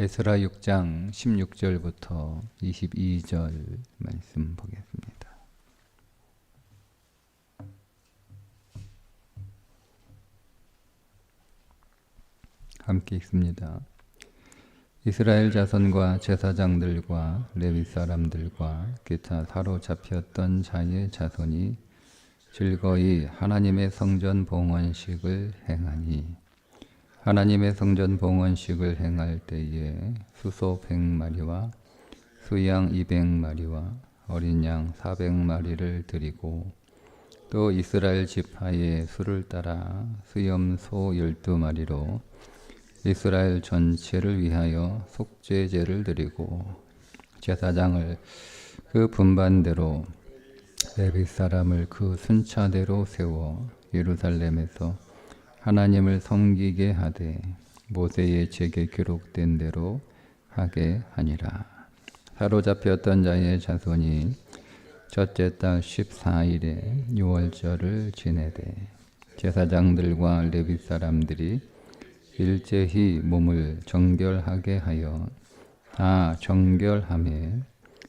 에스라 6장 16절부터 22절 말씀 보겠습니다. 함께 읽습니다. 이스라엘 자손과 제사장들과 레위 사람들과 기타 사로잡혔던 자의 자손이 즐거이 하나님의 성전 봉헌식을 행하니 하나님의 성전 봉헌식을 행할 때에 수소 100마리와 수양 200마리와 어린 양 400마리를 드리고 또 이스라엘 지파의 수를 따라 수염소 12마리로 이스라엘 전체를 위하여 속죄제를 드리고 제사장을 그 분반대로 레위 사람을 그 순차대로 세워 예루살렘에서 하나님을 섬기게 하되 모세의 책에 기록된 대로 하게 하니라. 사로잡혔던 자의 자손이 첫째 달 14일에 유월절을 지내되 제사장들과 레위 사람들이 일제히 몸을 정결하게 하여 다 정결하며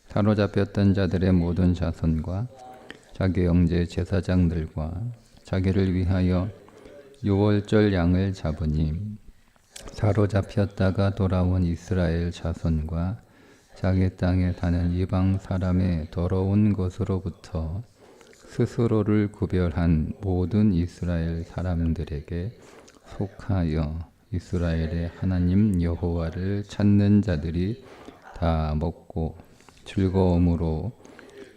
사로잡혔던 자들의 모든 자손과 자기 형제 제사장들과 자기를 위하여 유월절 양을 잡으니 사로잡혔다가 돌아온 이스라엘 자손과 자기 땅에 사는 이방 사람의 더러운 것으로부터 스스로를 구별한 모든 이스라엘 사람들에게 속하여 이스라엘의 하나님 여호와를 찾는 자들이 다 먹고 즐거움으로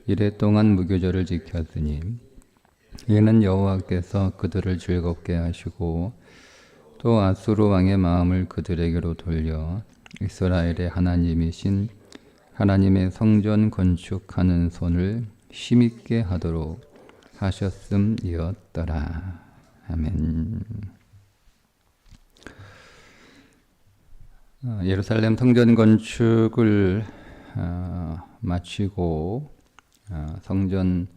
이랫동안 무교절을 지켰으니 이는 여호와께서 그들을 즐겁게 하시고 또 아수르 왕의 마음을 그들에게로 돌려 이스라엘의 하나님이신 하나님의 성전 건축하는 손을 힘있게 하도록 하셨음이었더라. 아멘. 예루살렘 성전 건축을 마치고 성전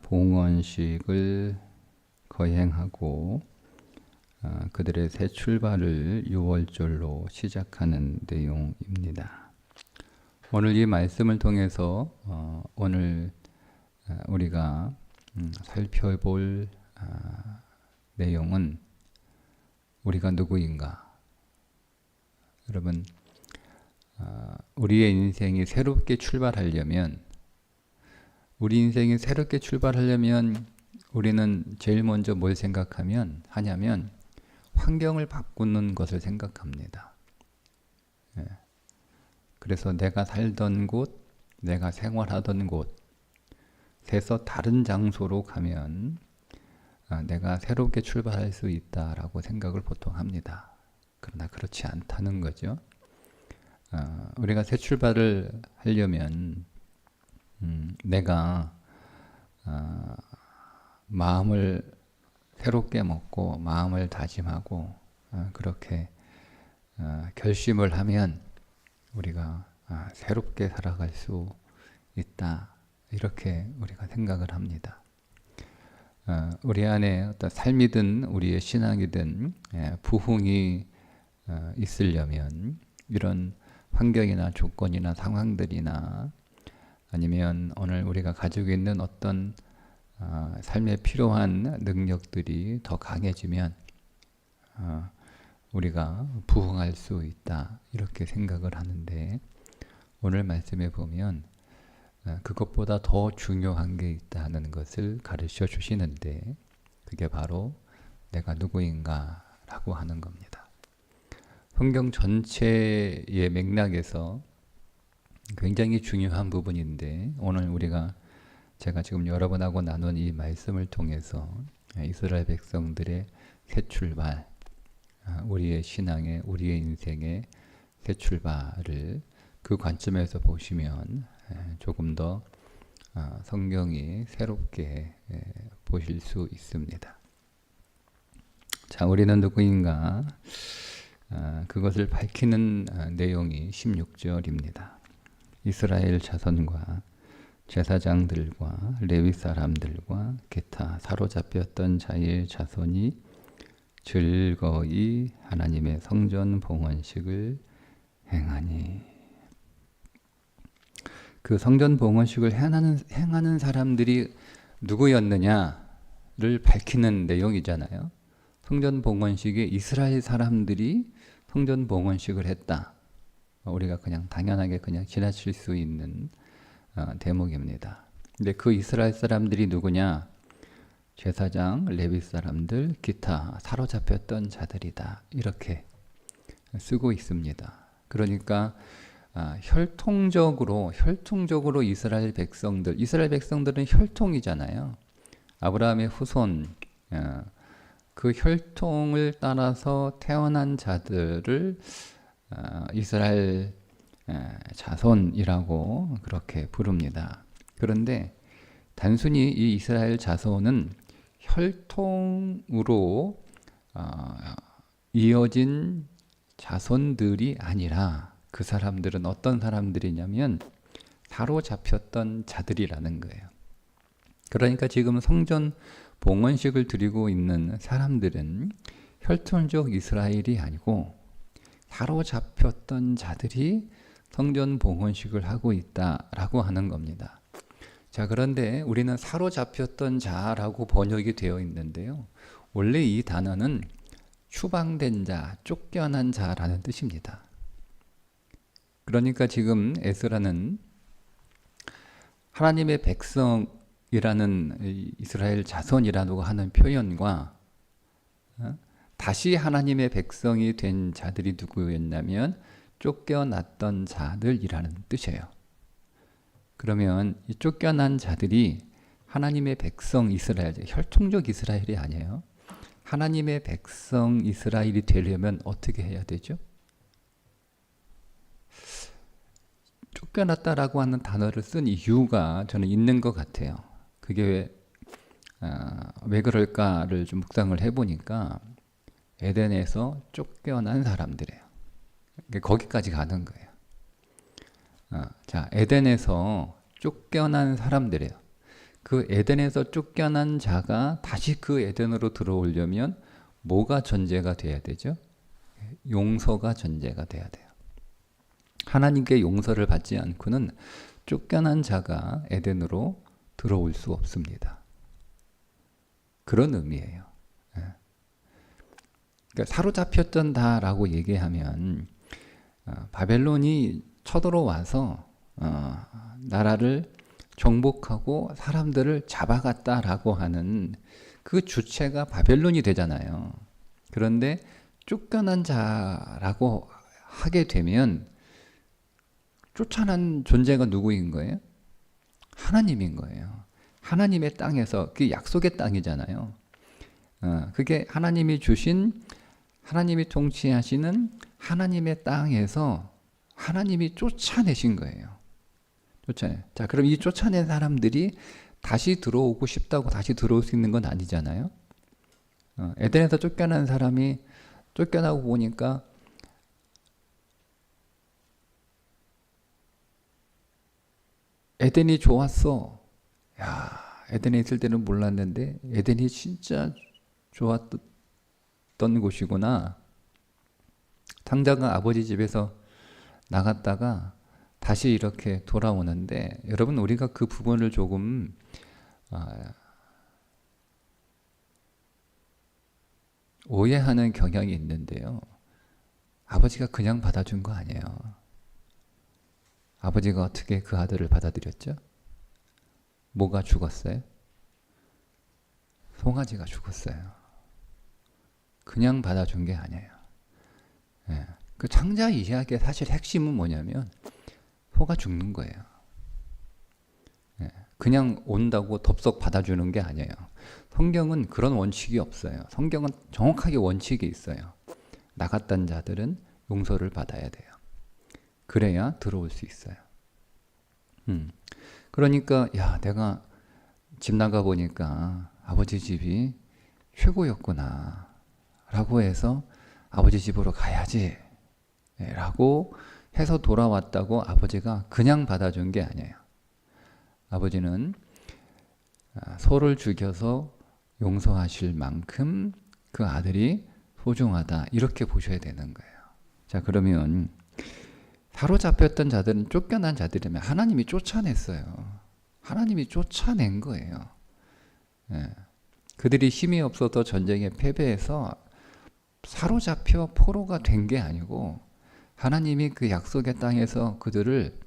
봉헌식을 거행하고 그들의 새 출발을 유월절로 시작하는 내용입니다. 오늘 이 말씀을 통해서 오늘 우리가 살펴볼 내용은 우리가 누구인가? 여러분, 우리의 인생이 새롭게 출발하려면 우리 인생이 새롭게 출발하려면 우리는 제일 먼저 뭘 하냐면 환경을 바꾸는 것을 생각합니다. 그래서 내가 살던 곳, 내가 생활하던 곳에서 다른 장소로 가면 내가 새롭게 출발할 수 있다라고 생각을 보통 합니다. 그러나 그렇지 않다는 거죠. 우리가 새 출발을 하려면 내가 마음을 새롭게 먹고 마음을 다짐하고 그렇게 결심을 하면 우리가 새롭게 살아갈 수 있다, 이렇게 우리가 생각을 합니다. 우리 안에 어떤 삶이든 우리의 신앙이든 부흥이 있으려면 이런 환경이나 조건이나 상황들이나 아니면 오늘 우리가 가지고 있는 어떤 삶에 필요한 능력들이 더 강해지면 우리가 부흥할 수 있다, 이렇게 생각을 하는데 오늘 말씀에 보면 그것보다 더 중요한 게 있다는 것을 가르쳐 주시는데 그게 바로 내가 누구인가 라고 하는 겁니다. 성경 전체의 맥락에서 굉장히 중요한 부분인데 오늘 제가 지금 여러분하고 나눈 이 말씀을 통해서 이스라엘 백성들의 새 출발, 우리의 신앙의, 우리의 인생의 새 출발을 그 관점에서 보시면 조금 더 성경이 새롭게 보실 수 있습니다. 자, 우리는 누구인가? 그것을 밝히는 내용이 16절입니다. 이스라엘 자손과 제사장들과 레위 사람들과 기타 사로잡혔던 자의 자손이 즐거이 하나님의 성전 봉헌식을 행하니. 그 성전 봉헌식을 행하는 사람들이 누구였느냐를 밝히는 내용이잖아요. 성전 봉헌식에 이스라엘 사람들이 성전 봉헌식을 했다. 우리가 그냥 당연하게 그냥 지나칠 수 있는 대목입니다. 근데 그 이스라엘 사람들이 누구냐? 제사장, 레위 사람들, 기타 사로잡혔던 자들이다. 이렇게 쓰고 있습니다. 그러니까 혈통적으로 이스라엘 백성들은 혈통이잖아요. 아브라함의 후손, 그 혈통을 따라서 태어난 자들을 이스라엘 자손이라고 그렇게 부릅니다. 그런데 단순히 이 이스라엘 자손은 혈통으로 이어진 자손들이 아니라 그 사람들은 어떤 사람들이냐면 사로잡혔던 자들이라는 거예요. 그러니까 지금 성전 봉헌식을 드리고 있는 사람들은 혈통적 이스라엘이 아니고 사로잡혔던 자들이 성전 봉헌식을 하고 있다라고 하는 겁니다. 자, 그런데 우리는 사로잡혔던 자라고 번역이 되어 있는데요. 원래 이 단어는 추방된 자, 쫓겨난 자라는 뜻입니다. 그러니까 지금 에스라는 하나님의 백성이라는 이스라엘 자손이라고 하는 표현과 다시 하나님의 백성이 된 자들이 누구였냐면 쫓겨났던 자들이라는 뜻이에요. 그러면 이 쫓겨난 자들이 하나님의 백성 이스라엘, 혈통적 이스라엘이 아니에요. 하나님의 백성 이스라엘이 되려면 어떻게 해야 되죠? 쫓겨났다라고 하는 단어를 쓴 이유가 저는 있는 것 같아요. 그게 왜 그럴까를 좀 묵상을 해보니까 에덴에서 쫓겨난 사람들이에요. 거기까지 가는 거예요. 자, 에덴에서 쫓겨난 사람들이에요. 그 에덴에서 쫓겨난 자가 다시 그 에덴으로 들어오려면 뭐가 전제가 돼야 되죠? 용서가 전제가 돼야 돼요. 하나님께 용서를 받지 않고는 쫓겨난 자가 에덴으로 들어올 수 없습니다. 그런 의미예요. 그러니까 사로잡혔던다라고 얘기하면 바벨론이 쳐들어와서 나라를 정복하고 사람들을 잡아갔다라고 하는 그 주체가 바벨론이 되잖아요. 그런데 쫓겨난 자라고 하게 되면 쫓아난 존재가 누구인 거예요? 하나님인 거예요. 하나님의 땅에서, 그게 약속의 땅이잖아요. 그게 하나님이 주신, 하나님이 통치하시는 하나님의 땅에서 하나님이 쫓아내신 거예요. 쫓아내. 자, 그럼 이 쫓아낸 사람들이 다시 들어오고 싶다고 다시 들어올 수 있는 건 아니잖아요. 에덴에서 쫓겨난 사람이 쫓겨나고 보니까 에덴이 좋았어. 야, 에덴에 있을 때는 몰랐는데 에덴이 진짜 좋았던 곳이구나. 당자가 아버지 집에서 나갔다가 다시 이렇게 돌아오는데, 여러분, 우리가 그 부분을 조금 오해하는 경향이 있는데요. 아버지가 그냥 받아준 거 아니에요. 아버지가 어떻게 그 아들을 받아들였죠? 뭐가 죽었어요? 송아지가 죽었어요. 그냥 받아준 게 아니에요. 예. 그 창자 이야기의 사실 핵심은 뭐냐면 소가 죽는 거예요. 예. 그냥 온다고 덥석 받아주는 게 아니에요. 성경은 그런 원칙이 없어요. 성경은 정확하게 원칙이 있어요. 나갔던 자들은 용서를 받아야 돼요. 그래야 들어올 수 있어요. 그러니까 야, 내가 집 나가 보니까 아버지 집이 최고였구나 라고 해서 아버지 집으로 가야지 라고 해서 돌아왔다고 아버지가 그냥 받아준 게 아니에요. 아버지는 소를 죽여서 용서하실 만큼 그 아들이 소중하다, 이렇게 보셔야 되는 거예요. 자, 그러면 사로잡혔던 자들은 쫓겨난 자들이면 하나님이 쫓아냈어요. 하나님이 쫓아낸 거예요. 예. 그들이 힘이 없어서 전쟁에 패배해서 사로잡혀 포로가 된 게 아니고 하나님이 그 약속의 땅에서 그들을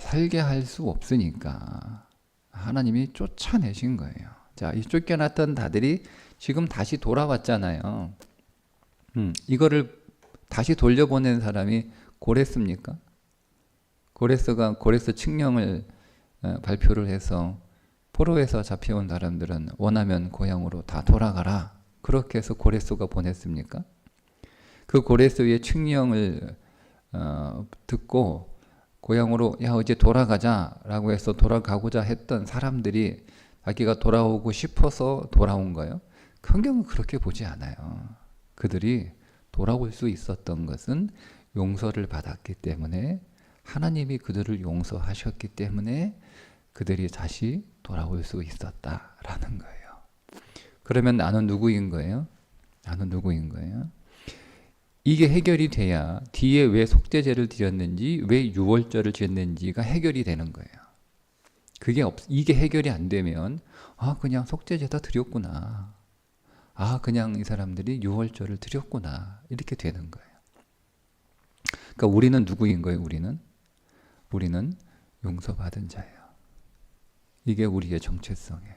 살게 할 수 없으니까 하나님이 쫓아내신 거예요. 자, 이 쫓겨났던 자들이 지금 다시 돌아왔잖아요. 이거를 다시 돌려보낸 사람이 고레스입니까? 고레스가 고레스 칙령을 발표를 해서 포로에서 잡혀온 사람들은 원하면 고향으로 다 돌아가라. 그렇게 해서 고레스가 보냈습니까? 그 고레스의 칙령을 듣고 고향으로 야 이제 돌아가자라고 해서 돌아가고자 했던 사람들이 자기가 돌아오고 싶어서 돌아온 거예요. 성경은 그렇게 보지 않아요. 그들이 돌아올 수 있었던 것은 용서를 받았기 때문에 하나님이 그들을 용서하셨기 때문에 그들이 다시 돌아올 수 있었다라는 거예요. 그러면 나는 누구인 거예요? 나는 누구인 거예요? 이게 해결이 돼야 뒤에 왜 속죄제를 드렸는지 왜 유월절을 지었는지가 해결이 되는 거예요. 이게 해결이 안 되면 그냥 속죄제다 드렸구나. 그냥 이 사람들이 유월절을 드렸구나. 이렇게 되는 거예요. 그러니까 우리는 누구인 거예요? 우리는 용서받은 자예요. 이게 우리의 정체성이에요.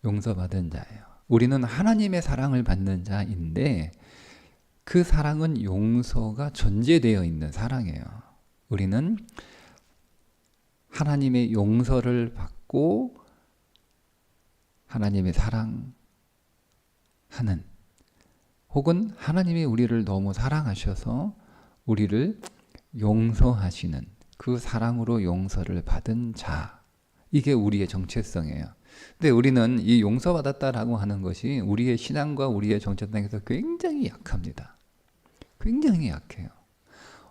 용서받은 자예요. 우리는 하나님의 사랑을 받는 자인데 그 사랑은 용서가 전제되어 있는 사랑이에요. 우리는 하나님의 용서를 받고 하나님의 사랑하는 혹은 하나님이 우리를 너무 사랑하셔서 우리를 용서하시는 그 사랑으로 용서를 받은 자, 이게 우리의 정체성이에요. 근데 우리는 이 용서받았다라고 하는 것이 우리의 신앙과 우리의 정체성에서 굉장히 약합니다. 굉장히 약해요.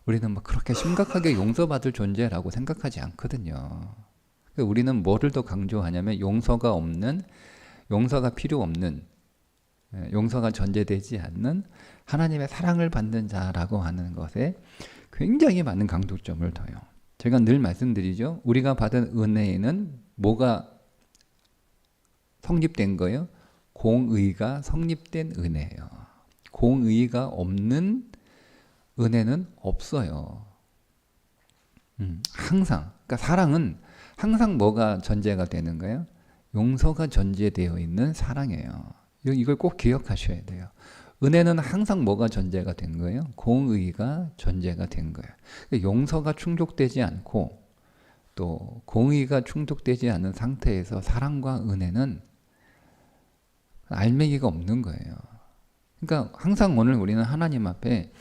우리는 막 그렇게 심각하게 용서받을 존재라고 생각하지 않거든요. 우리는 뭐를 더 강조하냐면 용서가 필요 없는, 용서가 전제되지 않는 하나님의 사랑을 받는 자라고 하는 것에 굉장히 많은 강조점을 둬요. 제가 늘 말씀드리죠. 우리가 받은 은혜에는 뭐가 성립된 거예요? 공의가 성립된 은혜예요. 공의가 없는 은혜는 없어요. 항상. 그러니까 사랑은 항상 뭐가 전제가 되는 거예요? 용서가 전제되어 있는 사랑이에요. 이걸 꼭 기억하셔야 돼요. 은혜는 항상 뭐가 전제가 된 거예요? 공의가 전제가 된 거예요. 그러니까 용서가 충족되지 않고 또 공의가 충족되지 않은 상태에서 사랑과 은혜는 알맹이가 없는 거예요. 그러니까 항상 오늘 우리는 하나님 앞에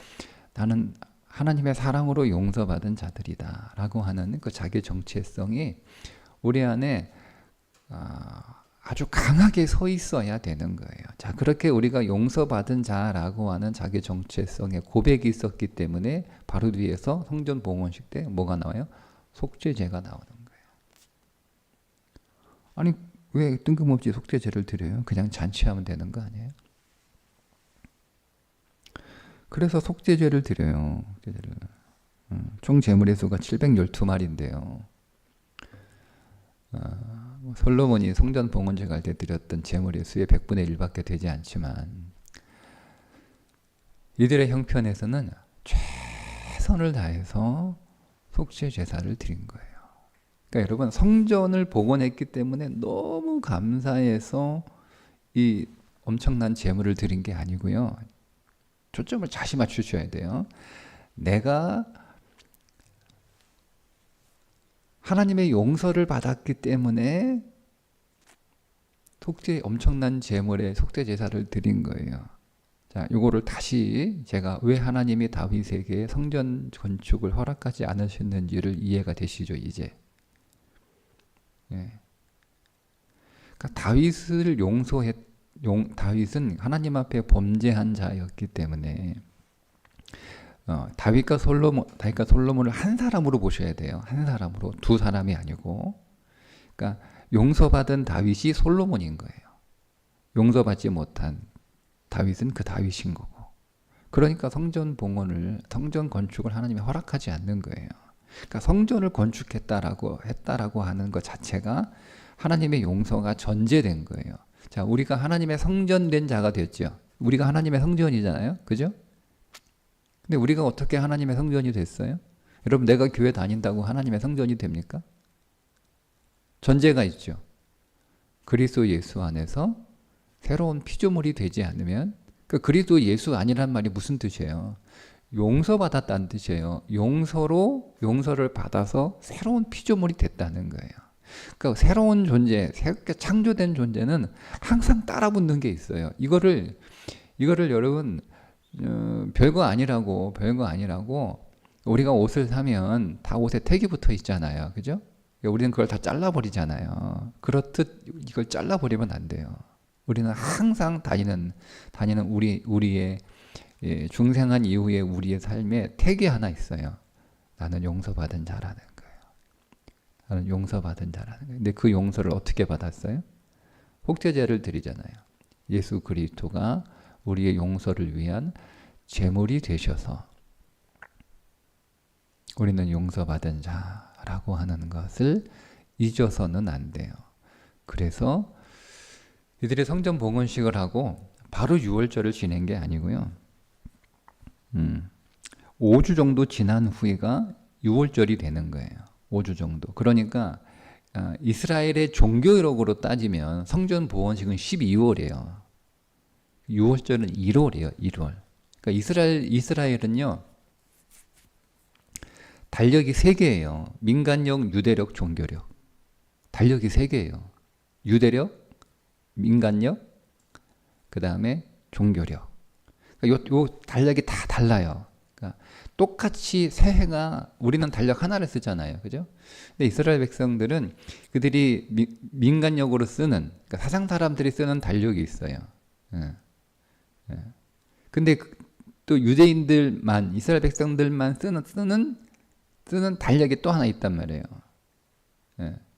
나는 하나님의 사랑으로 용서받은 자들이다 라고 하는 그 자기 정체성이 우리 안에 아주 강하게 서 있어야 되는 거예요. 자, 그렇게 우리가 용서받은 자라고 하는 자기 정체성의 고백이 있었기 때문에 바로 뒤에서 성전 봉헌식 때 뭐가 나와요? 속죄제가 나오는 거예요. 아니 왜 뜬금없이 속죄제를 드려요? 그냥 잔치하면 되는 거 아니에요? 그래서 속죄제를 드려요. 속죄제를. 총 제물의 수가 712마리인데요. 솔로몬이 성전 봉헌제 갈 때 드렸던 제물의 수의 100분의 1밖에 되지 않지만 이들의 형편에서는 최선을 다해서 속죄 제사를 드린 거예요. 그러니까 여러분 성전을 복원했기 때문에 너무 감사해서 이 엄청난 제물을 드린 게 아니고요. 초점을 다시 맞추셔야 돼요. 내가 하나님의 용서를 받았기 때문에 엄청난 제물의 속죄 제사를 드린 거예요. 자, 요거를 다시 제가 왜 하나님이 다윗에게 성전 건축을 허락하지 않으셨는지를 이해가 되시죠, 이제. 예. 그러니까 다윗은 하나님 앞에 범죄한 자였기 때문에 다윗과 솔로몬을 한 사람으로 보셔야 돼요. 한 사람으로, 두 사람이 아니고. 그러니까 용서받은 다윗이 솔로몬인 거예요. 용서받지 못한 다윗은 그 다윗인 거고. 그러니까 성전 봉헌을, 성전 건축을 하나님이 허락하지 않는 거예요. 그러니까 성전을 했다라고 하는 것 자체가 하나님의 용서가 전제된 거예요. 자, 우리가 하나님의 성전된 자가 됐죠. 우리가 하나님의 성전이잖아요. 그죠? 근데 우리가 어떻게 하나님의 성전이 됐어요? 여러분, 내가 교회 다닌다고 하나님의 성전이 됩니까? 전제가 있죠. 그리스도 예수 안에서 새로운 피조물이 되지 않으면, 그 그리스도 예수 아니란 말이 무슨 뜻이에요? 용서받았다는 뜻이에요. 용서를 받아서 새로운 피조물이 됐다는 거예요. 그러니까 새로운 존재, 새롭게 창조된 존재는 항상 따라붙는 게 있어요. 이거를 여러분, 별거 아니라고 우리가 옷을 사면 다 옷에 택이 붙어 있잖아요. 그죠? 우리는 그걸 다 잘라버리잖아요. 그렇듯 이걸 잘라버리면 안 돼요. 우리는 항상 다니는 우리의 중생한 이후에 우리의 삶에 택이 하나 있어요. 나는 용서받은 자라는 거예요. 나는 용서받은 자라는 거예요. 근데 그 용서를 어떻게 받았어요? 속죄제를 드리잖아요. 예수 그리스도가 우리의 용서를 위한 제물이 되셔서 우리는 용서받은 자라고 하는 것을 잊어서는 안 돼요. 그래서 이들이 성전 봉헌식을 하고 바로 유월절을 지낸 게 아니고요. 5주 정도 지난 후에가 유월절이 되는 거예요. 5주 정도. 그러니까 이스라엘의 종교력으로 따지면 성전 봉헌식은 12월이에요. 유월절은 1월이에요. 1월. 그러니까 이스라엘은요. 달력이 3개예요. 민간력, 유대력, 종교력. 달력이 3개예요. 유대력, 민간력, 그 다음에 종교력. 그러니까 요 달력이 다 달라요. 그러니까 똑같이 새해가, 우리는 달력 하나를 쓰잖아요. 그죠? 근데 이스라엘 백성들은 그들이 민간력으로 쓰는, 그러니까 사상 사람들이 쓰는 달력이 있어요. 근데 또 유대인들만, 이스라엘 백성들만 쓰는 달력이 또 하나 있단 말이에요.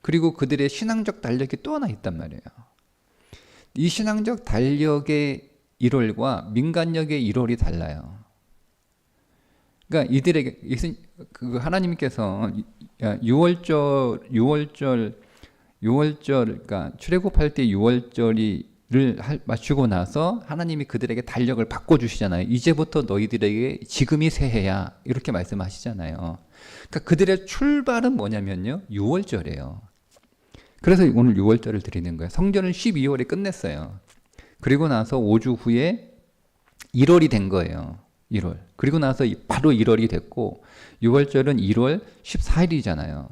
그리고 그들의 신앙적 달력이 또 하나 있단 말이에요. 이 신앙적 달력의 1월과 민간력의 1월이 달라요. 그러니까 이들에게 하나님께서 6월절, 그러니까 출애굽할 때 6월절을 맞추고 나서 하나님이 그들에게 달력을 바꿔주시잖아요. 이제부터 너희들에게 지금이 새해야, 이렇게 말씀하시잖아요. 그러니까 그들의 출발은 뭐냐면요, 6월절이에요. 그래서 오늘 6월절을 드리는 거예요. 성전을 12월에 끝냈어요. 그리고 나서 5주 후에 1월이 된 거예요. 1월. 그리고 나서 바로 1월이 됐고, 6월절은 1월 14일이잖아요.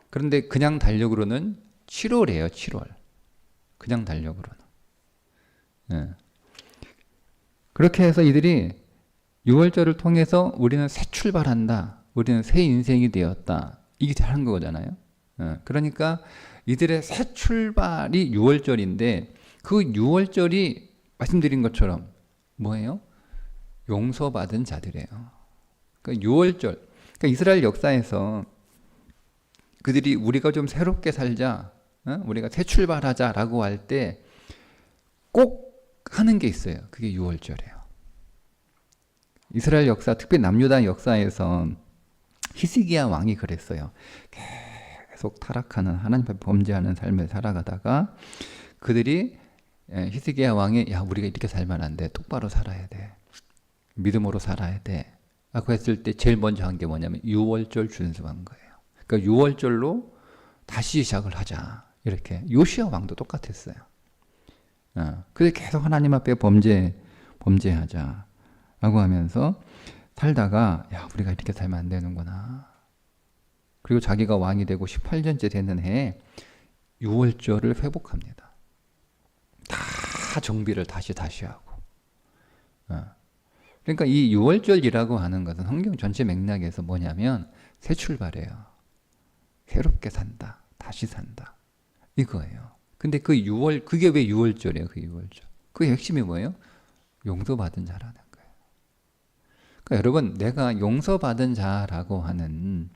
그런데 그냥 달력으로는 7월이에요. 7월. 그냥 달력으로는. 그렇게 해서 이들이 6월절을 통해서 우리는 새 출발한다. 우리는 새 인생이 되었다. 이게 잘한 거잖아요. 그러니까 이들의 새 출발이 6월절인데, 그 6월절이 말씀드린 것처럼 뭐예요? 용서받은 자들이에요. 그러니까 6월절. 그러니까 이스라엘 역사에서 그들이 우리가 좀 새롭게 살자, 우리가 새 출발하자라고 할 때 꼭 하는 게 있어요. 그게 6월절이에요. 이스라엘 역사, 특히 남유다 역사에서 히스기야 왕이 그랬어요. 계속 타락하는, 하나님 앞에 범죄하는 삶을 살아가다가 그들이 히스기야 왕이, 야, 우리가 이렇게 살면 안 돼. 똑바로 살아야 돼. 믿음으로 살아야 돼. 라고 했을 때 제일 먼저 한 게 뭐냐면 6월절 준수한 거예요. 그러니까 6월절로 다시 시작을 하자. 이렇게. 요시야 왕도 똑같았어요. 그래서 계속 하나님 앞에 범죄하자. 라고 하면서 살다가, 야, 우리가 이렇게 살면 안 되는구나. 그리고 자기가 왕이 되고 18년째 되는 해에 6월절을 회복합니다. 다 정비를 다시 하고. 그러니까 이 6월절이라고 하는 것은 성경 전체 맥락에서 뭐냐면 새 출발이에요. 새롭게 산다. 다시 산다. 이거예요. 근데 그게 왜 6월절이에요? 그 6월절. 그 핵심이 뭐예요? 용서받은 자라는 거예요. 그러니까 여러분, 내가 용서받은 자라고 하는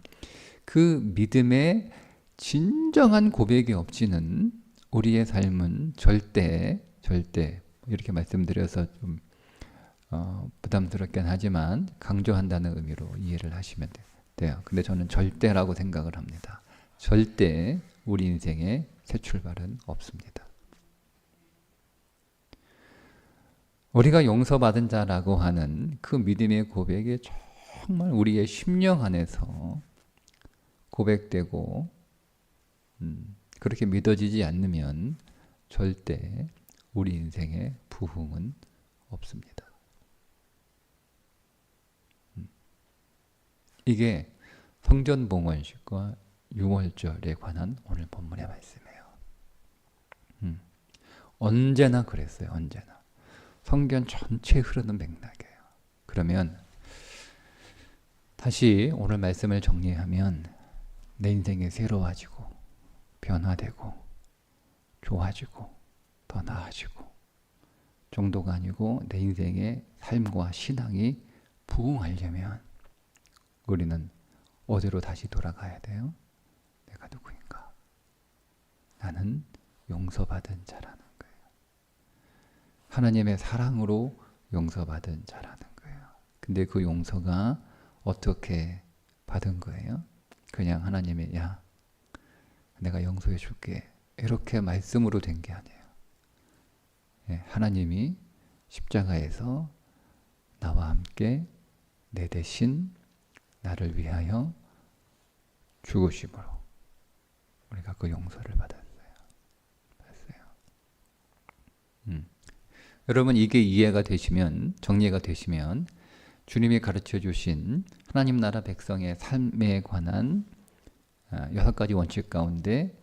그 믿음의 진정한 고백이 없이는 우리의 삶은 절대 이렇게 말씀드려서 좀 부담스럽긴 하지만 강조한다는 의미로 이해를 하시면 돼요. 근데 저는 절대라고 생각을 합니다. 절대 우리 인생에 새 출발은 없습니다. 우리가 용서받은 자라고 하는 그 믿음의 고백이 정말 우리의 심령 안에서 고백되고 그렇게 믿어지지 않으면 절대 우리 인생에 부흥은 없습니다. 이게 성전봉헌식과 유월절에 관한 오늘 본문의 말씀이에요. 언제나 그랬어요. 언제나. 성경 전체에 흐르는 맥락이에요. 그러면 다시 오늘 말씀을 정리하면 내 인생이 새로워지고 변화되고 좋아지고 더 나아지고 정도가 아니고 내 인생의 삶과 신앙이 부흥하려면 우리는 어디로 다시 돌아가야 돼요? 내가 누구인가? 나는 용서받은 자라는 거예요. 하나님의 사랑으로 용서받은 자라는 거예요. 근데 그 용서가 어떻게 받은 거예요? 그냥 하나님이 야 내가 용서해 줄게 이렇게 말씀으로 된 게 아니에요. 하나님이 십자가에서 나와 함께 내 대신 나를 위하여 죽으심으로 우리가 그 용서를 받았어요. 여러분 이게 이해가 되시면 정리가 되시면 주님이 가르쳐 주신 하나님 나라 백성의 삶에 관한 6가지 원칙 가운데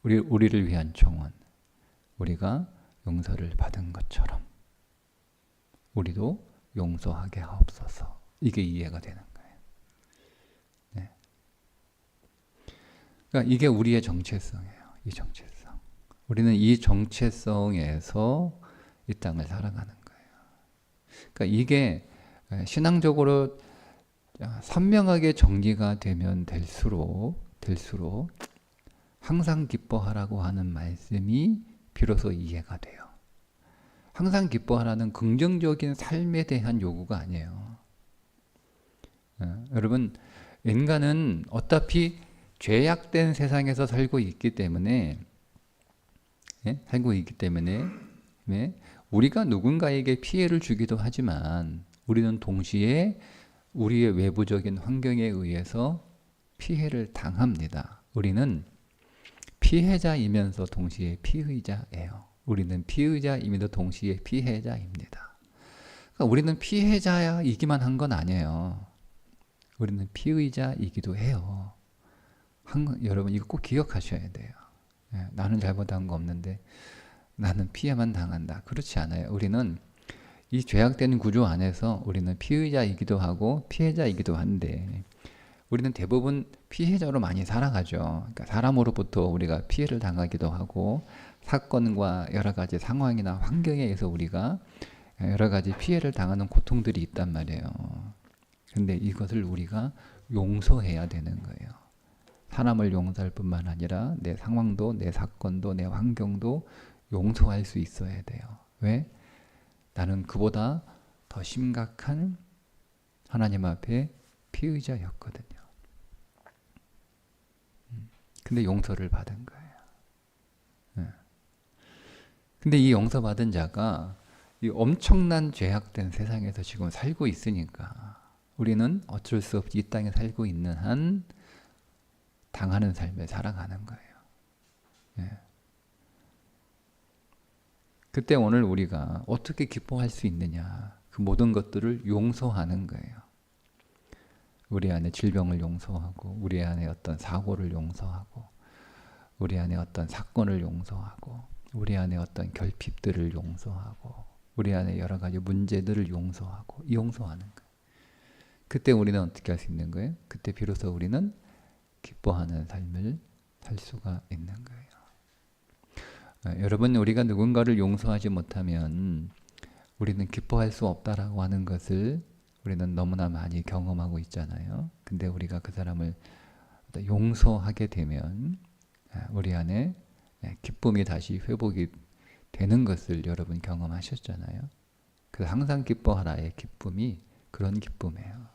우리를 위한 청원, 우리가 용서를 받은 것처럼 우리도 용서하게 하옵소서. 이게 이해가 되는 거예요. 네. 그러니까 이게 우리의 정체성이에요. 이 정체성. 우리는 이 정체성에서 이 땅을 살아가는 거예요. 그러니까 이게 신앙적으로 선명하게 정리가 되면 될수록 항상 기뻐하라고 하는 말씀이 비로소 이해가 돼요. 항상 기뻐하라는 긍정적인 삶에 대한 요구가 아니에요. 여러분 인간은 어차피 죄악된 세상에서 살고 있기 때문에 우리가 누군가에게 피해를 주기도 하지만 우리는 동시에 우리의 외부적인 환경에 의해서 피해를 당합니다. 우리는 피해자이면서 동시에 피의자예요. 우리는 피의자이면서 동시에 피해자입니다. 그러니까 우리는 피해자이기만 한 건 아니에요. 우리는 피의자이기도 해요. 여러분 이거 꼭 기억하셔야 돼요. 나는 잘못한 거 없는데 나는 피해만 당한다. 그렇지 않아요. 우리는 이 죄악된 구조 안에서 우리는 피의자이기도 하고 피해자이기도 한데 우리는 대부분 피해자로 많이 살아가죠. 그러니까 사람으로부터 우리가 피해를 당하기도 하고 사건과 여러 가지 상황이나 환경에 의해서 우리가 여러 가지 피해를 당하는 고통들이 있단 말이에요. 그런데 이것을 우리가 용서해야 되는 거예요. 사람을 용서할 뿐만 아니라 내 상황도 내 사건도 내 환경도 용서할 수 있어야 돼요. 왜? 나는 그보다 더 심각한 하나님 앞에 피의자였거든요. 근데 용서를 받은 거예요. 근데 이 용서받은 자가 이 엄청난 죄악된 세상에서 지금 살고 있으니까 우리는 어쩔 수 없이 이 땅에 살고 있는 한 당하는 삶을 살아가는 거예요. 그때 오늘 우리가 어떻게 기뻐할 수 있느냐, 그 모든 것들을 용서하는 거예요. 우리 안에 질병을 용서하고 우리 안에 어떤 사고를 용서하고 우리 안에 어떤 사건을 용서하고 우리 안에 어떤 결핍들을 용서하고 우리 안에 여러 가지 문제들을 용서하고 용서하는 거예요. 그때 우리는 어떻게 할 수 있는 거예요? 그때 비로소 우리는 기뻐하는 삶을 살 수가 있는 거예요. 여러분 우리가 누군가를 용서하지 못하면 우리는 기뻐할 수 없다라고 하는 것을 우리는 너무나 많이 경험하고 있잖아요. 근데 우리가 그 사람을 용서하게 되면 우리 안에 기쁨이 다시 회복이 되는 것을 여러분 경험하셨잖아요. 그래서 항상 기뻐하라의 기쁨이 그런 기쁨이에요.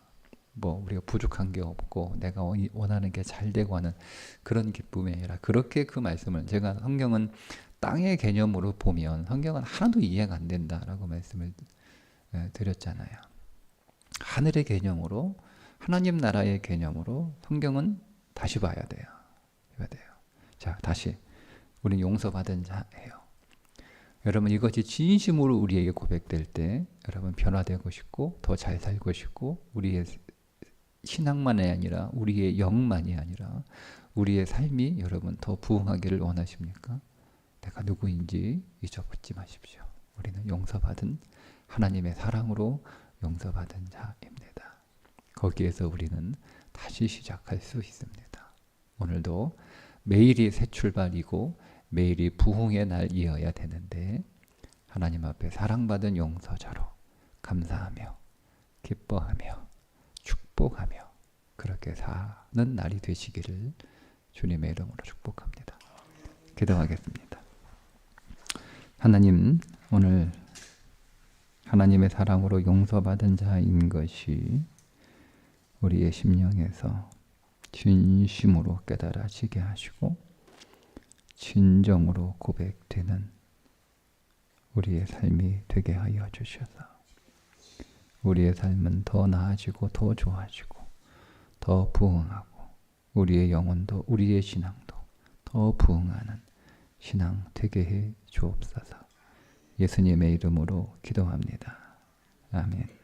뭐 우리가 부족한 게 없고 내가 원하는 게 잘 되고 하는 그런 기쁨이 아니라, 그렇게 그 말씀을, 제가 성경은 땅의 개념으로 보면 성경은 하나도 이해가 안 된다라고 말씀을 드렸잖아요. 하늘의 개념으로, 하나님 나라의 개념으로 성경은 다시 봐야 돼요. 자, 다시 우리는 용서받은 자예요. 여러분, 이것이 진심으로 우리에게 고백될 때 여러분 변화되고 싶고 더 잘 살고 싶고, 우리의 신앙만이 아니라 우리의 영만이 아니라 우리의 삶이 여러분 더 부흥하기를 원하십니까? 내가 누구인지 잊어버리지 마십시오. 우리는 용서받은, 하나님의 사랑으로 용서받은 자입니다. 거기에서 우리는 다시 시작할 수 있습니다. 오늘도 매일이 새 출발이고 매일이 부흥의 날이어야 되는데, 하나님 앞에 사랑받은 용서자로 감사하며 기뻐하며 축복하며 그렇게 사는 날이 되시기를 주님의 이름으로 축복합니다. 기도하겠습니다. 하나님, 오늘 하나님의 사랑으로 용서받은 자인 것이 우리의 심령에서 진심으로 깨달아지게 하시고 진정으로 고백되는 우리의 삶이 되게 하여 주셔서 우리의 삶은 더 나아지고 더 좋아지고 더 부흥하고 우리의 영혼도 우리의 신앙도 더 부흥하는 신앙 되게 해 주옵소서. 예수님의 이름으로 기도합니다. 아멘.